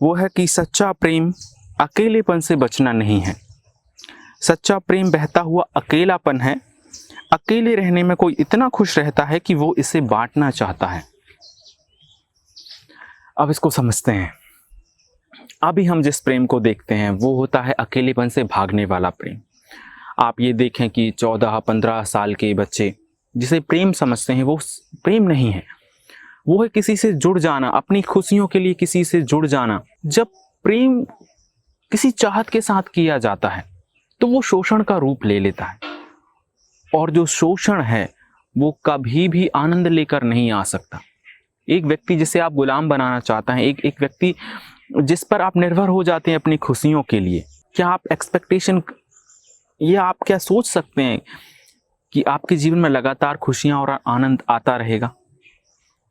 वो है कि सच्चा प्रेम अकेलेपन से बचना नहीं है। सच्चा प्रेम बहता हुआ अकेलापन है। अकेले रहने में कोई इतना खुश रहता है कि वो इसे बांटना चाहता है। अब इसको समझते हैं। अभी हम जिस प्रेम को देखते हैं वो होता है अकेलेपन से भागने वाला प्रेम। आप ये देखें कि 14-15 साल के बच्चे जिसे प्रेम समझते हैं वो प्रेम नहीं है, वो है किसी से जुड़ जाना, अपनी खुशियों के लिए किसी से जुड़ जाना। जब प्रेम किसी चाहत के साथ किया जाता है तो वो शोषण का रूप ले लेता है, और जो शोषण है वो कभी भी आनंद लेकर नहीं आ सकता। एक व्यक्ति जिसे आप गुलाम बनाना चाहते हैं, एक व्यक्ति जिस पर आप निर्भर हो जाते हैं अपनी खुशियों के लिए, क्या आप एक्सपेक्टेशन, ये आप क्या सोच सकते हैं कि आपके जीवन में लगातार खुशियां और आनंद आता रहेगा?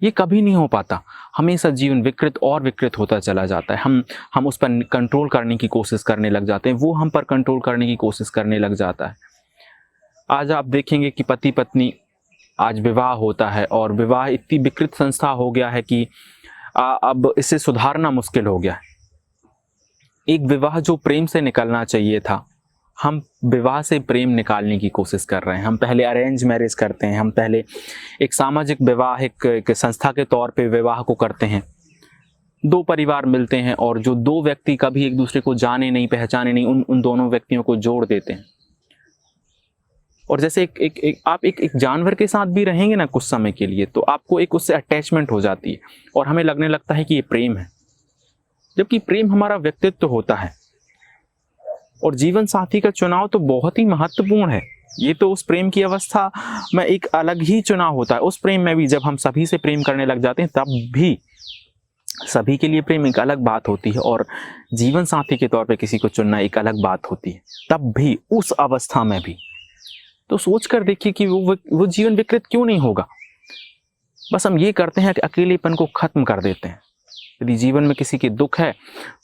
ये कभी नहीं हो पाता। हमेशा जीवन विकृत और विकृत होता चला जाता है। हम उस पर कंट्रोल करने की कोशिश करने लग जाते हैं, वो हम पर कंट्रोल करने की कोशिश करने लग जाता है। आज आप देखेंगे कि पति पत्नी, आज विवाह होता है और विवाह इतनी विकृत संस्था हो गया है कि अब इसे सुधारना मुश्किल हो गया है। एक विवाह जो प्रेम से निकलना चाहिए था, हम विवाह से प्रेम निकालने की कोशिश कर रहे हैं। हम पहले अरेंज मैरिज करते हैं, हम पहले एक सामाजिक विवाह, एक संस्था के तौर पे विवाह को करते हैं। दो परिवार मिलते हैं और जो दो व्यक्ति कभी एक दूसरे को जाने नहीं, पहचाने नहीं, उन दोनों व्यक्तियों को जोड़ देते हैं। और जैसे आप एक जानवर के साथ भी रहेंगे ना कुछ समय के लिए, तो आपको एक उससे अटैचमेंट हो जाती है और हमें लगने लगता है कि ये प्रेम है, जबकि प्रेम हमारा व्यक्तित्व होता है। और जीवन साथी का चुनाव तो बहुत ही महत्वपूर्ण है। ये तो उस प्रेम की अवस्था में एक अलग ही चुनाव होता है। उस प्रेम में भी जब हम सभी से प्रेम करने लग जाते हैं तब भी सभी के लिए प्रेम एक अलग बात होती है, और जीवन साथी के तौर पे किसी को चुनना एक अलग बात होती है। तब भी उस अवस्था में भी तो सोच कर देखिए कि वो जीवन विकृत क्यों नहीं होगा। बस हम ये करते हैं कि अकेलेपन को खत्म कर देते हैं। यदि जीवन में किसी के दुख है,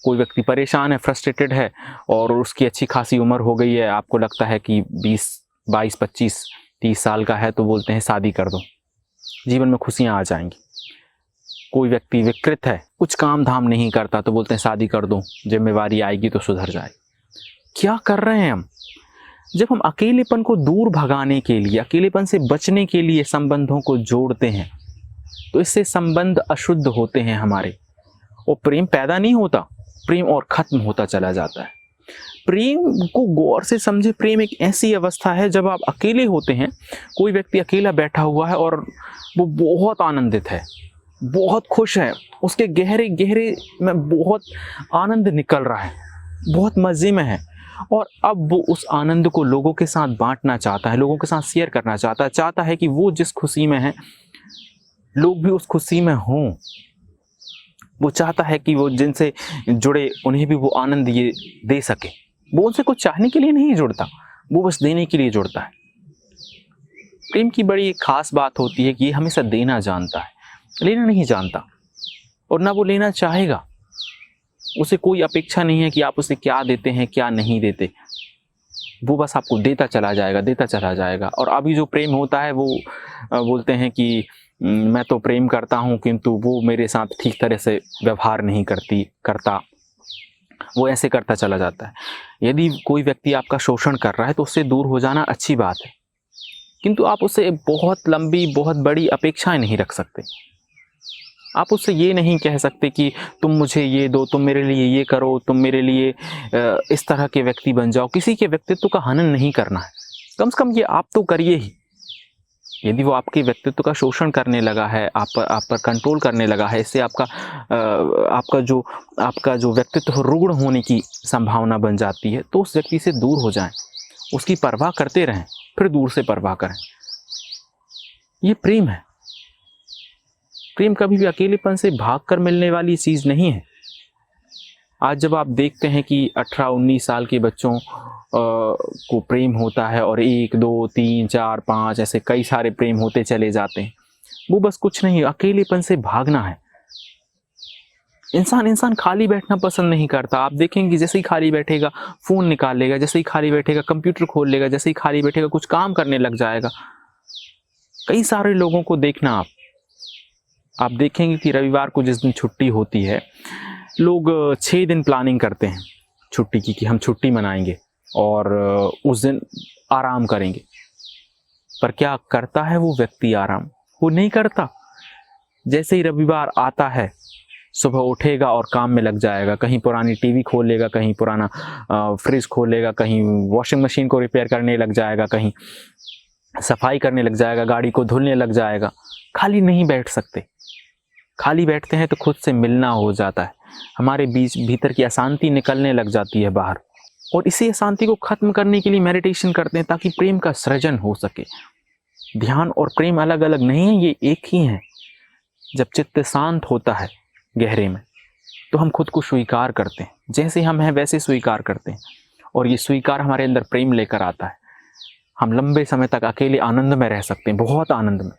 कोई व्यक्ति परेशान है, फ्रस्ट्रेटेड है और उसकी अच्छी खासी उम्र हो गई है, आपको लगता है कि 20, 22, 25, 30 साल का है, तो बोलते हैं शादी कर दो, जीवन में खुशियां आ जाएंगी। कोई व्यक्ति विकृत है, कुछ काम धाम नहीं करता, तो बोलते हैं शादी कर दो, जिम्मेवारी आएगी तो सुधर जाएगी। क्या कर रहे हैं हम? जब हम अकेलेपन को दूर भगाने के लिए, अकेलेपन से बचने के लिए संबंधों को जोड़ते हैं तो इससे संबंध अशुद्ध होते हैं हमारे, और प्रेम पैदा नहीं होता, प्रेम और खत्म होता चला जाता है। प्रेम को गौर से समझे। प्रेम एक ऐसी अवस्था है जब आप अकेले होते हैं, कोई व्यक्ति अकेला बैठा हुआ है और वो बहुत आनंदित है, बहुत खुश है, उसके गहरे गहरे में बहुत आनंद निकल रहा है, बहुत मजे में है, और अब वो उस आनंद को लोगों के साथ बांटना चाहता है, लोगों के साथ शेयर करना चाहता है कि वो जिस खुशी में है लोग भी उस खुशी में हों। वो चाहता है कि वो जिनसे जुड़े उन्हें भी वो आनंद ये दे सके। वो उनसे कुछ चाहने के लिए नहीं जुड़ता, वो बस देने के लिए जुड़ता है। प्रेम की बड़ी एक खास बात होती है कि ये हमेशा देना जानता है, लेना नहीं जानता, और ना वो लेना चाहेगा। उसे कोई अपेक्षा नहीं है कि आप उसे क्या देते हैं क्या नहीं देते, वो बस आपको देता चला जाएगा। और अभी जो प्रेम होता है वो बोलते हैं कि मैं तो प्रेम करता हूँ किंतु वो मेरे साथ ठीक तरह से व्यवहार नहीं करता, वो ऐसे करता चला जाता है। यदि कोई व्यक्ति आपका शोषण कर रहा है तो उससे दूर हो जाना अच्छी बात है, किंतु आप उससे बहुत लंबी, बहुत बड़ी अपेक्षाएं नहीं रख सकते। आप उससे ये नहीं कह सकते कि तुम मुझे ये दो, तुम मेरे लिए ये करो, तुम मेरे लिए इस तरह के व्यक्ति बन जाओ। किसी के व्यक्तित्व का हनन नहीं करना है, कम से कम ये आप तो करिए ही। यदि वो आपके व्यक्तित्व का शोषण करने लगा है, आप पर कंट्रोल करने लगा है, इससे आपका जो व्यक्तित्व रुग्ण होने की संभावना बन जाती है, तो उस व्यक्ति से दूर हो जाएं, उसकी परवाह करते रहें, फिर दूर से परवाह करें। ये प्रेम है। प्रेम कभी भी अकेलेपन से भागकर मिलने वाली चीज नहीं है। आज जब आप देखते हैं कि 18-19 साल के बच्चों को प्रेम होता है और 1, 2, 3, 4, 5 ऐसे कई सारे प्रेम होते चले जाते हैं, वो बस कुछ नहीं, अकेलेपन से भागना है। इंसान खाली बैठना पसंद नहीं करता। आप देखेंगे जैसे ही खाली बैठेगा फोन निकाल लेगा, जैसे ही खाली बैठेगा कंप्यूटर खोल लेगा, जैसे ही खाली बैठेगा कुछ काम करने लग जाएगा। कई सारे लोगों को देखना आप देखेंगे कि रविवार को जिस दिन छुट्टी होती है, लोग 6 दिन प्लानिंग करते हैं छुट्टी की कि हम छुट्टी मनाएंगे और उस दिन आराम करेंगे। पर क्या करता है वो व्यक्ति आराम? वो नहीं करता। जैसे ही रविवार आता है, सुबह उठेगा और काम में लग जाएगा। कहीं पुरानी टीवी खोल लेगा, कहीं पुराना फ्रिज खोल लेगा, कहीं वॉशिंग मशीन को रिपेयर करने लग जाएगा, कहीं सफाई करने लग जाएगा, गाड़ी को धुलने लग जाएगा। खाली नहीं बैठ सकते। खाली बैठते हैं तो खुद से मिलना हो जाता है, हमारे बीच भीतर की अशांति निकलने लग जाती है बाहर। और इसी अशांति को खत्म करने के लिए मेडिटेशन करते हैं ताकि प्रेम का सृजन हो सके। ध्यान और प्रेम अलग अलग नहीं है, ये एक ही है। जब चित्त शांत होता है गहरे में, तो हम खुद को स्वीकार करते हैं, जैसे हम हैं वैसे स्वीकार करते हैं, और ये स्वीकार हमारे अंदर प्रेम लेकर आता है। हम लंबे समय तक अकेले आनंद में रह सकते हैं, बहुत आनंद में।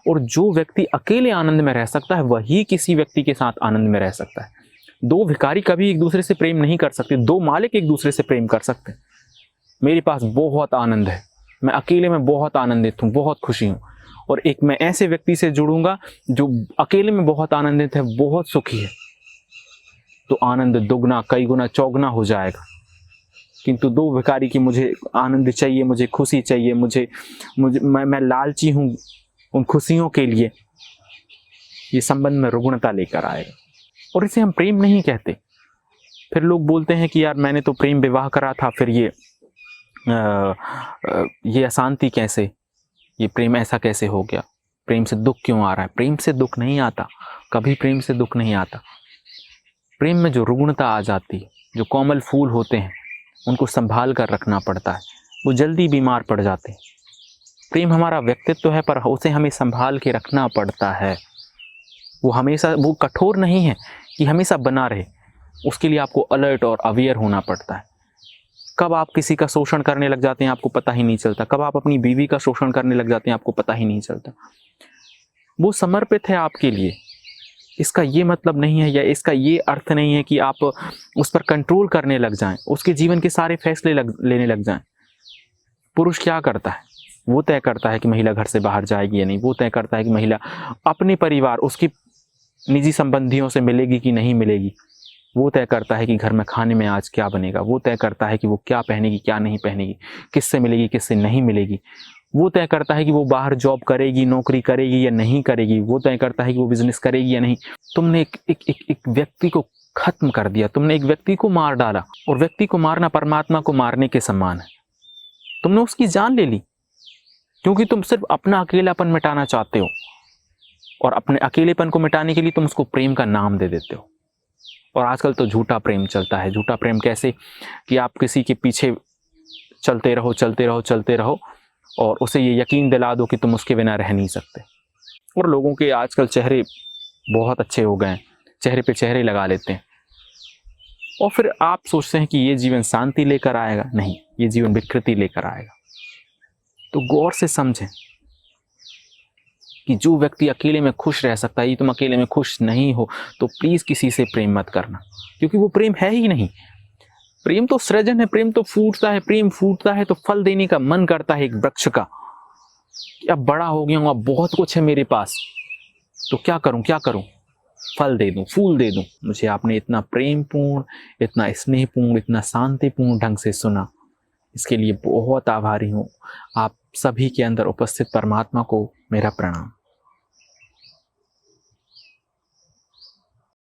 और जो व्यक्ति अकेले आनंद में रह सकता है वही किसी व्यक्ति के साथ आनंद में रह सकता है। दो भिखारी कभी एक दूसरे से प्रेम नहीं कर सकते, दो मालिक एक दूसरे से प्रेम कर सकते हैं। मेरे पास बहुत आनंद है, मैं अकेले में बहुत आनंदित हूँ, बहुत खुशी हूँ, और एक मैं ऐसे व्यक्ति से जुड़ूंगा जो अकेले में बहुत आनंदित है, बहुत सुखी है, तो आनंद दुगना, कई गुना, चौगुना हो जाएगा। किंतु दो भिखारी की मुझे आनंद चाहिए, मुझे खुशी चाहिए, मैं लालची हूँ उन खुशियों के लिए, ये संबंध में रुग्णता लेकर आएगा, और इसे हम प्रेम नहीं कहते। फिर लोग बोलते हैं कि यार मैंने तो प्रेम विवाह करा था, फिर ये अशांति कैसे, ये प्रेम ऐसा कैसे हो गया, प्रेम से दुख क्यों आ रहा है? प्रेम से दुख नहीं आता, कभी प्रेम से दुख नहीं आता। प्रेम में जो रुग्णता आ जाती है, जो कोमल फूल होते हैं उनको संभाल कर रखना पड़ता है, वो जल्दी बीमार पड़ जाते हैं। प्रेम हमारा व्यक्तित्व है, पर उसे हमें संभाल के रखना पड़ता है। वो कठोर नहीं है कि हमेशा बना रहे, उसके लिए आपको अलर्ट और अवेयर होना पड़ता है। कब आप किसी का शोषण करने लग जाते हैं आपको पता ही नहीं चलता, कब आप अपनी बीवी का शोषण करने लग जाते हैं आपको पता ही नहीं चलता। वो समर्पित है आपके लिए, इसका ये मतलब नहीं है, या इसका ये अर्थ नहीं है कि आप उस पर कंट्रोल करने लग जाएं, उसके जीवन के सारे फैसले लेने लग जाएं। पुरुष क्या करता है? वो तय करता है कि महिला घर से बाहर जाएगी या नहीं, वो तय करता है कि महिला अपने परिवार, उसकी निजी संबंधियों से मिलेगी कि नहीं मिलेगी, वो तय करता है कि घर में खाने में आज क्या बनेगा, वो तय करता है कि वो क्या पहनेगी, क्या नहीं पहनेगी, किससे मिलेगी, किससे नहीं मिलेगी, वो तय करता है कि वो बाहर जॉब करेगी, नौकरी करेगी या नहीं करेगी, वो तय करता है कि वो बिजनेस करेगी या नहीं। तुमने एक व्यक्ति को खत्म कर दिया, तुमने एक व्यक्ति को मार डाला, और व्यक्ति को मारना परमात्मा को मारने के समान है। तुमने उसकी जान ले ली, क्योंकि तुम सिर्फ अपना अकेलापन मिटाना चाहते हो, और अपने अकेलेपन को मिटाने के लिए तुम उसको प्रेम का नाम दे देते हो। और आजकल तो झूठा प्रेम चलता है। झूठा प्रेम कैसे? कि आप किसी के पीछे चलते रहो, चलते रहो, चलते रहो, और उसे ये यकीन दिला दो कि तुम उसके बिना रह नहीं सकते। और लोगों के आजकल चेहरे बहुत अच्छे हो गए हैं, चेहरे पे चेहरे लगा लेते हैं, और फिर आप सोचते हैं कि ये जीवन शांति लेकर आएगा। नहीं, ये जीवन विकृति लेकर आएगा। तो गौर से समझें कि जो व्यक्ति अकेले में खुश रह सकता है, ये तुम अकेले में खुश नहीं हो, तो प्लीज किसी से प्रेम मत करना, क्योंकि वो प्रेम है ही नहीं। प्रेम तो सृजन है, प्रेम तो फूटता है, प्रेम फूटता है तो फल देने का मन करता है एक वृक्ष का। अब बड़ा हो गया हूं, अब बहुत कुछ है मेरे पास, तो क्या करूं, फल दे दूं, फूल दे दूं। मुझे आपने इतना प्रेमपूर्ण, इतना स्नेहपूर्ण, इतना शांतिपूर्ण ढंग से सुना, इसके लिए बहुत आभारी हूं। आप सभी के अंदर उपस्थित परमात्मा को मेरा प्रणाम।